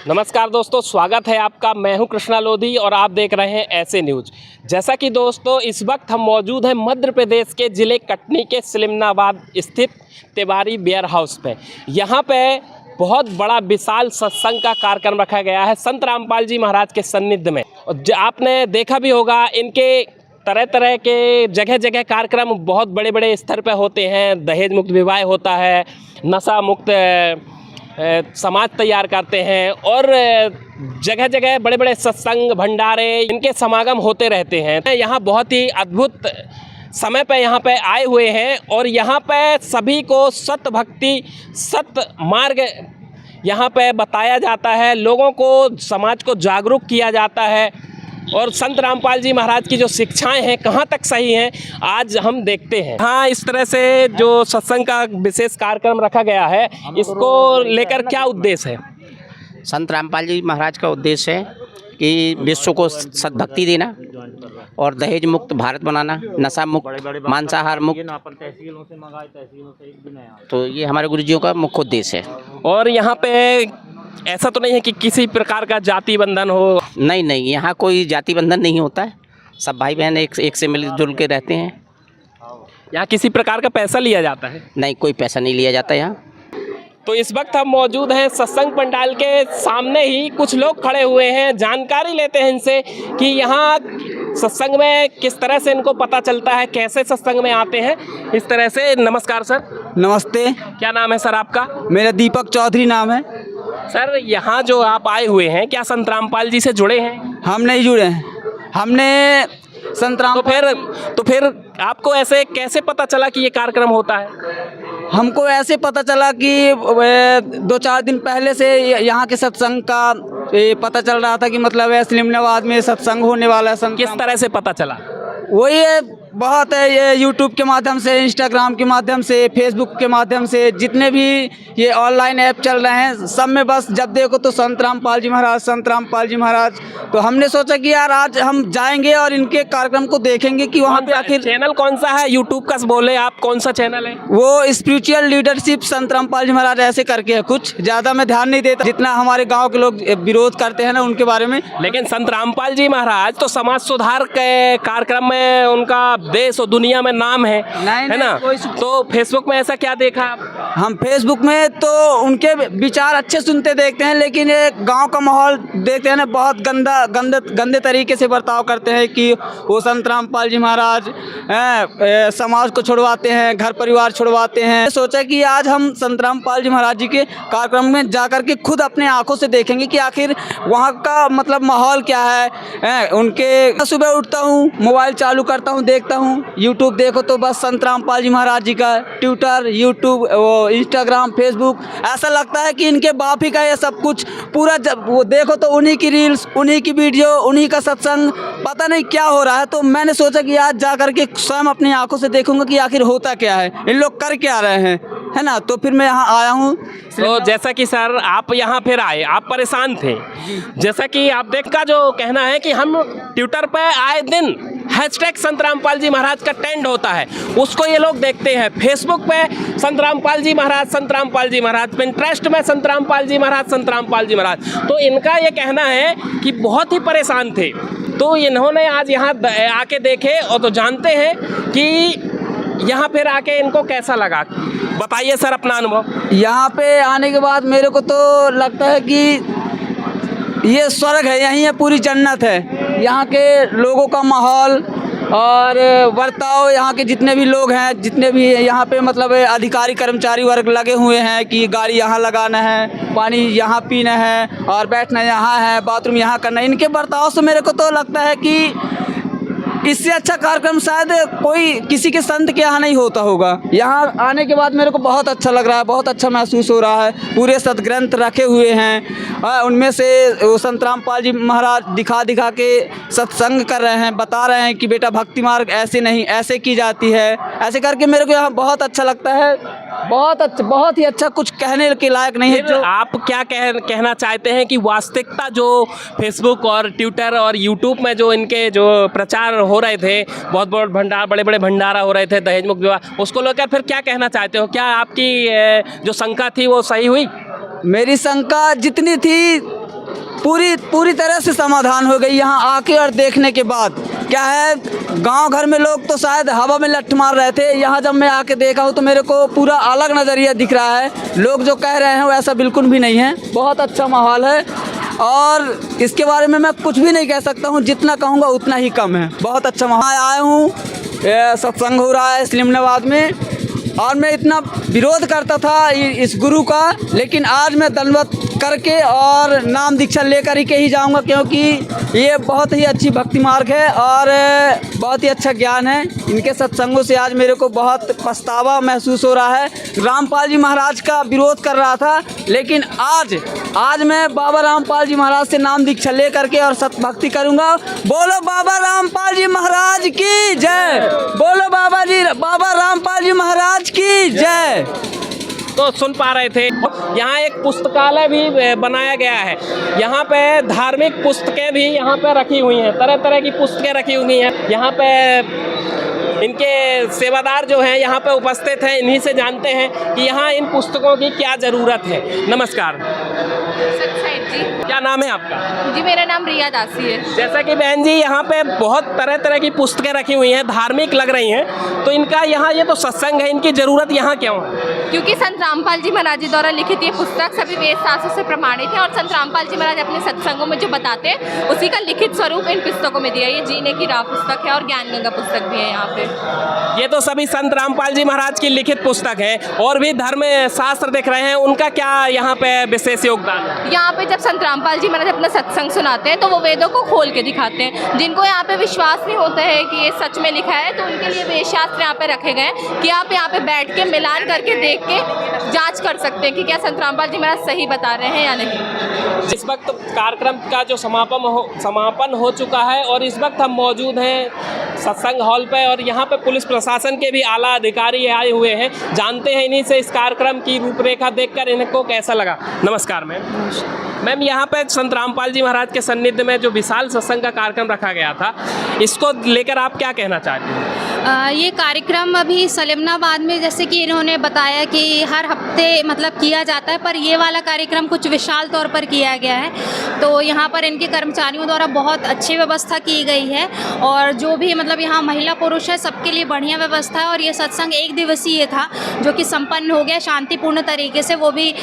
नमस्कार दोस्तों, स्वागत है आपका। मैं हूं कृष्णा लोधी और आप देख रहे हैं ऐसे न्यूज। जैसा कि दोस्तों इस वक्त हम मौजूद हैं मध्य प्रदेश के ज़िले कटनी के सिमनाबाद स्थित तिवारी बियर हाउस पे। यहां पे बहुत बड़ा विशाल सत्संग का कार्यक्रम रखा गया है संत रामपाल जी महाराज के सानिध्य में। और आपने देखा भी होगा इनके तरह तरह के जगह जगह कार्यक्रम बहुत बड़े बड़े स्तर पे होते हैं। दहेज मुक्त विवाह होता है, नशा मुक्त समाज तैयार करते हैं और जगह जगह बड़े बड़े सत्संग भंडारे इनके समागम होते रहते हैं। यहाँ बहुत ही अद्भुत समय पे यहाँ पे आए हुए हैं और यहाँ पे सभी को सत भक्ति सत मार्ग यहाँ पे बताया जाता है, लोगों को समाज को जागरूक किया जाता है और संत रामपाल जी महाराज की जो शिक्षाएं हैं कहाँ तक सही हैं आज हम देखते हैं। हाँ, इस तरह से जो सत्संग का विशेष कार्यक्रम रखा गया है, इसको लेकर क्या उद्देश्य है? संत रामपाल जी महाराज का उद्देश्य है कि विश्व को सद्भक्ति देना और दहेज मुक्त भारत बनाना, नशा मुक्त, मांसाहार मुक्त। तो ये हमारे गुरुजियों का मुख्य उद्देश्य है। और यहाँ पे ऐसा तो नहीं है कि किसी प्रकार का जाति बंधन हो? नहीं, यहाँ कोई जाति बंधन नहीं होता है। सब भाई बहन एक से मिलजुल के रहते हैं। यहाँ किसी प्रकार का पैसा लिया जाता है? नहीं, कोई पैसा नहीं लिया जाता यहाँ। तो इस वक्त हम मौजूद हैं सत्संग पंडाल के सामने ही। कुछ लोग खड़े हुए हैं, जानकारी लेते हैं इनसे कि यहाँ सत्संग में किस तरह से इनको पता चलता है, कैसे सत्संग में आते हैं इस तरह से। नमस्कार सर। नमस्ते। क्या नाम है सर आपका? मेरा दीपक चौधरी नाम है। सर यहाँ जो आप आए हुए हैं क्या संत रामपाल जी से जुड़े हैं? हम नहीं जुड़े हैं, हमने संत राम तो फिर आपको ऐसे कैसे पता चला कि ये कार्यक्रम होता है? हमको ऐसे पता चला कि 2-4 दिन पहले से यहाँ के सत्संग का पता चल रहा था कि मतलब सिमनाबाद में सत्संग होने वाला है। किस तरह से पता चला? वही बहुत है, ये यूट्यूब के माध्यम से, इंस्टाग्राम के माध्यम से, फेसबुक के माध्यम से, जितने भी ये ऑनलाइन ऐप चल रहे हैं सब में बस जब देखो तो संत रामपाल जी महाराज, संत रामपाल जी महाराज। तो हमने सोचा कि यार आज हम जाएंगे और इनके कार्यक्रम को देखेंगे कि वहाँ पे आखिर चैनल कौन सा है यूट्यूब का? बोले आप कौन सा चैनल है? वो स्पिरिचुअल लीडरशिप संत रामपाल जी महाराज ऐसे करके है कुछ। ज़्यादा मैं ध्यान नहीं देता, जितना हमारे गाँव के लोग विरोध करते हैं ना उनके बारे में। लेकिन संत रामपाल जी महाराज तो समाज सुधार के कार्यक्रम में उनका देश और दुनिया में नाम है, है ना? तो फेसबुक में ऐसा क्या देखा आप? हम फेसबुक में तो उनके विचार अच्छे सुनते देखते हैं, लेकिन ये गांव का माहौल देखते हैं ना, बहुत गंदे तरीके से बर्ताव करते हैं कि वो संत रामपाल जी महाराज समाज को छुड़वाते हैं, घर परिवार छुड़वाते हैं। सोचा कि आज हम संत रामपाल जी महाराज जी के कार्यक्रम में जाकर के खुद अपने आंखों से देखेंगे कि आखिर वहाँ का मतलब माहौल क्या है। उनके सुबह उठता हूँ, मोबाइल चालू करता हूँ, देखता हूँ यूट्यूब, देखो तो बस संत रामपाल जी महाराज जी का ट्विटर, यूट्यूब, वो इंस्टाग्राम, फेसबुक, ऐसा लगता है कि इनके बाप ही का ये सब कुछ पूरा। जब वो देखो तो उन्हीं की रील्स, उन्हीं की वीडियो, उन्हीं का सत्संग, पता नहीं क्या हो रहा है। तो मैंने सोचा कि आज जा करके स्वयं अपनी आंखों से देखूंगा कि आखिर होता क्या है, इन लोग कर क्या रहे हैं, है ना। तो फिर मैं यहाँ आया हूँ। तो जैसा कि सर आप यहाँ फिर आए, आप परेशान थे, जैसा कि आप देख का जो कहना है कि हम ट्विटर पे आए दिन हैशटैग संत रामपाल जी महाराज का ट्रेंड होता है, उसको ये लोग देखते हैं। फेसबुक पे संत रामपाल जी महाराज, संत रामपाल जी महाराज, पिंटरेस्ट में संत रामपाल जी महाराज, संत रामपाल जी महाराज। तो इनका ये कहना है कि बहुत ही परेशान थे, तो इन्होंने आज यहाँ आके देखे और तो जानते हैं कि यहाँ फिर आके इनको कैसा लगा। बताइए सर अपना अनुभव। यहाँ पे आने के बाद मेरे को तो लगता है कि ये स्वर्ग है, यहीं है पूरी जन्नत है। यहाँ के लोगों का माहौल और बर्ताव, यहाँ के जितने भी लोग हैं, जितने भी यहाँ पे मतलब अधिकारी कर्मचारी वर्ग लगे हुए हैं कि गाड़ी यहाँ लगाना है, पानी यहाँ पीना है और बैठना यहाँ है, बाथरूम यहाँ करना है। इनके बर्ताव से मेरे को तो लगता है कि इससे अच्छा कार्यक्रम शायद कोई किसी के संत के यहाँ नहीं होता होगा। यहाँ आने के बाद मेरे को बहुत अच्छा लग रहा है, बहुत अच्छा महसूस हो रहा है। पूरे सदग्रंथ रखे हुए हैं, उनमें से वो संत रामपाल जी महाराज दिखा के सत्संग कर रहे हैं, बता रहे हैं कि बेटा भक्ति मार्ग ऐसे नहीं, ऐसे की जाती है। ऐसे करके मेरे को यहाँ बहुत अच्छा लगता है, बहुत अच्छा, बहुत ही अच्छा, कुछ कहने के लायक नहीं है। जो आप क्या कहना चाहते हैं कि वास्तविकता जो फेसबुक और ट्विटर और यूट्यूब में जो इनके जो प्रचार हो रहे थे, बहुत बड़े बड़े भंडारा हो रहे थे, दहेज मुक्त विवाह, उसको लेकर फिर क्या कहना चाहते हो? क्या आपकी जो शंका थी वो सही हुई? मेरी शंका जितनी थी पूरी तरह से समाधान हो गई यहाँ आके और देखने के बाद। क्या है, गांव घर में लोग तो शायद हवा में लठ मार रहे थे, यहाँ जब मैं आके देखा हूँ तो मेरे को पूरा अलग नज़रिया दिख रहा है। लोग जो कह रहे हैं वो ऐसा बिल्कुल भी नहीं है, बहुत अच्छा माहौल है और इसके बारे में मैं कुछ भी नहीं कह सकता हूँ, जितना कहूँगा उतना ही कम है। बहुत अच्छा माहौल। आया हूँ, सत्संग हो रहा है इस्लामाबाद में और मैं इतना विरोध करता था इस गुरु का, लेकिन आज मैं दंडवत करके और नाम दीक्षा लेकर के ही जाऊंगा, क्योंकि ये बहुत ही अच्छी भक्ति मार्ग है और बहुत ही अच्छा ज्ञान है। इनके सत्संगों से आज मेरे को बहुत पछतावा महसूस हो रहा है। रामपाल जी महाराज का विरोध कर रहा था, लेकिन आज मैं बाबा रामपाल जी महाराज से नाम दीक्षा ले करके और सतभक्ति करूंगा। बोलो बाबा रामपाल जी महाराज की जय, बोलो बाबा रामपाल जी महाराज की जय। तो सुन पा रहे थे, यहाँ एक पुस्तकालय भी बनाया गया है। यहाँ पे धार्मिक पुस्तकें भी यहाँ पे रखी हुई हैं, तरह तरह की पुस्तकें रखी हुई हैं। यहाँ पे इनके सेवादार जो हैं यहाँ पे उपस्थित हैं, इन्हीं से जानते हैं कि यहाँ इन पुस्तकों की क्या ज़रूरत है। नमस्कार जी, क्या नाम है आपका? जी मेरा नाम रिया दासी है। जैसा कि बहन जी यहाँ पे बहुत तरह तरह की पुस्तकें रखी हुई हैं, धार्मिक लग रही हैं, तो इनका यहाँ ये तो सत्संग है, इनकी ज़रूरत यहाँ क्यों है? क्योंकि संत रामपाल जी महाराज जी द्वारा लिखित ये पुस्तक सभी वेद शास्त्रों से प्रमाणित है और संत रामपाल जी महाराज अपने सत्संगों में जो बताते हैं उसी का लिखित स्वरूप इन पुस्तकों में दिया है। ये जीने की राह पुस्तक है और ज्ञान गंगा पुस्तक भी है यहाँ पे। ये तो सभी संत रामपाल जी महाराज की लिखित पुस्तक है, और भी धर्म शास्त्र देख रहे हैं, उनका क्या यहाँ पे विशेष योगदान है? यहाँ पे जब संत रामपाल जी महाराज अपना सत्संग सुनाते हैं तो वो वेदों को खोल के दिखाते हैं। जिनको यहाँ पे विश्वास नहीं होता है कि ये सच में लिखा है, तो उनके लिए वेद शास्त्र यहाँ पे रखे गए हैं कि आप यहाँ पे बैठ के मिलान करके देख के जांच कर सकते हैं कि क्या संत रामपाल जी महाराज सही बता रहे हैं या नहीं। इस वक्त कार्यक्रम का जो समापन हो चुका है और इस वक्त हम मौजूद हैं सत्संग हॉल पे, और यहाँ पे पुलिस प्रशासन के भी आला अधिकारी आए हुए हैं। जानते हैं इन्हीं से इस कार्यक्रम की रूपरेखा देखकर इनको कैसा लगा। नमस्कार मैम, यहाँ पे संत रामपाल जी महाराज के सान्निध्य में जो विशाल सत्संग का कार्यक्रम रखा गया था, इसको लेकर आप क्या कहना चाहते हैं? ये कार्यक्रम अभी सलेमनाबाद में जैसे कि इन्होंने बताया कि हर हफ्ते मतलब किया जाता है, पर ये वाला कार्यक्रम कुछ विशाल तौर पर किया गया है। तो यहाँ पर इनके कर्मचारियों द्वारा बहुत अच्छी व्यवस्था की गई है और जो भी मतलब यहाँ महिला पुरुष है सबके लिए बढ़िया व्यवस्था है। और ये सत्संग 1 दिवसीय था जो कि संपन्न हो गया शांतिपूर्ण तरीके से, वो भी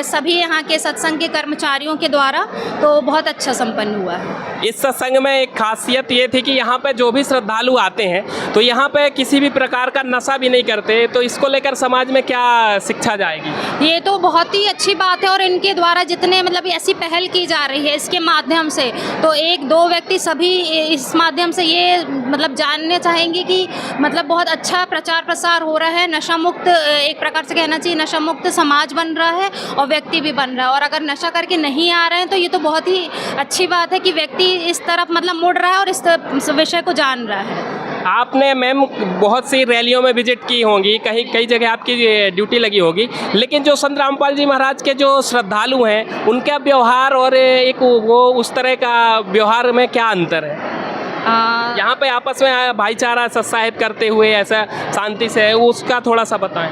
सभी यहाँ के सत्संग के कर्मचारियों के द्वारा, तो बहुत अच्छा संपन्न हुआ है। इस सत्संग में एक खासियत ये थी कि यहाँ पे जो भी श्रद्धालु आते हैं तो यहाँ पे किसी भी प्रकार का नशा भी नहीं करते, तो इसको लेकर समाज में क्या शिक्षा जाएगी? ये तो बहुत ही अच्छी बात है और इनके द्वारा जितने मतलब ऐसी पहल की जा रही है इसके माध्यम से, तो 1-2 व्यक्ति सभी इस माध्यम से ये मतलब जानने चाहेंगे कि मतलब बहुत अच्छा प्रचार प्रसार हो रहा है। नशा मुक्त, एक प्रकार से कहना चाहिए नशा मुक्त समाज बन रहा है और व्यक्ति भी बन रहा है। और अगर नशा करके नहीं आ रहे हैं तो ये तो बहुत ही अच्छी बात है कि व्यक्ति इस तरफ मतलब मुड़ रहा है और इस विषय को जान रहा है। आपने मैम बहुत सी रैलियों में विजिट की होंगी, कई जगह आपकी ड्यूटी लगी होगी, लेकिन जो संत रामपाल जी महाराज के जो श्रद्धालु हैं उनका व्यवहार और एक वो उस तरह का व्यवहार में क्या अंतर है? यहाँ पे आपस में भाईचारा सत्साहित करते हुए ऐसा शांति से, उसका थोड़ा सा बताएं।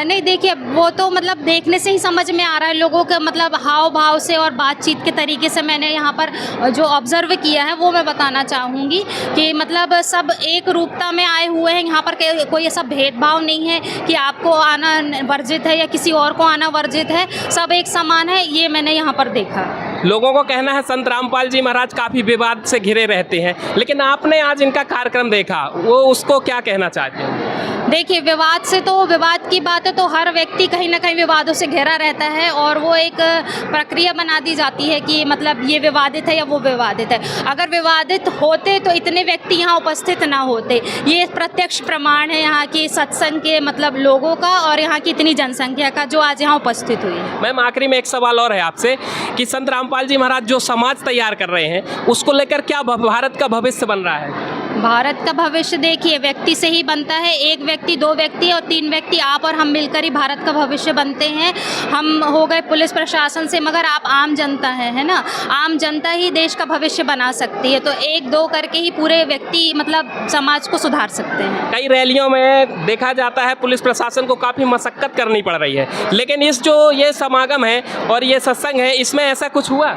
नहीं देखिए, वो तो मतलब देखने से ही समझ में आ रहा है लोगों के मतलब हाव भाव से और बातचीत के तरीके से। मैंने यहाँ पर जो ऑब्जर्व किया है वो मैं बताना चाहूँगी कि मतलब सब एक रूपता में आए हुए हैं। यहाँ पर कोई ऐसा भेदभाव नहीं है कि आपको आना वर्जित है या किसी और को आना वर्जित है, सब एक समान है, ये मैंने यहाँ पर देखा। लोगों को कहना है संत रामपाल जी महाराज काफ़ी विवाद से घिरे रहते हैं, लेकिन आपने आज इनका कार्यक्रम देखा, वो उसको क्या कहना चाहते हैं? देखिए, विवाद से तो विवाद की बात है तो हर व्यक्ति कहीं ना कहीं विवादों से घिरा रहता है और वो एक प्रक्रिया बना दी जाती है कि मतलब ये विवादित है या वो विवादित है। अगर विवादित होते तो इतने व्यक्ति यहाँ उपस्थित ना होते। ये प्रत्यक्ष प्रमाण है यहाँ की सत्संग के मतलब लोगों का और यहाँ की इतनी जनसंख्या का जो आज यहाँ उपस्थित हुई है। मैम आखिरी में एक सवाल और है आपसे कि संत रामपाल जी महाराज जो समाज तैयार कर रहे हैं उसको लेकर क्या भारत का भविष्य बन रहा है? भारत का भविष्य देखिए व्यक्ति से ही बनता है। 1 व्यक्ति, 2 व्यक्ति और 3 व्यक्ति, आप और हम मिलकर ही भारत का भविष्य बनते हैं। हम हो गए पुलिस प्रशासन से, मगर आप आम जनता है ना, आम जनता ही देश का भविष्य बना सकती है। तो 1-2 करके ही पूरे व्यक्ति मतलब समाज को सुधार सकते हैं। कई रैलियों में देखा जाता है पुलिस प्रशासन को काफ़ी मशक्कत करनी पड़ रही है, लेकिन इस जो ये समागम है और ये सत्संग है, इसमें ऐसा कुछ हुआ?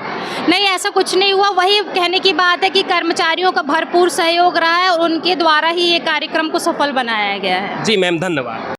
नहीं, ऐसा कुछ नहीं हुआ। वही कहने की बात है कि कर्मचारियों का भरपूर सहयोग रहा है और उनके द्वारा ही ये कार्यक्रम को सफल बनाया गया है। जी मैम, धन्यवाद।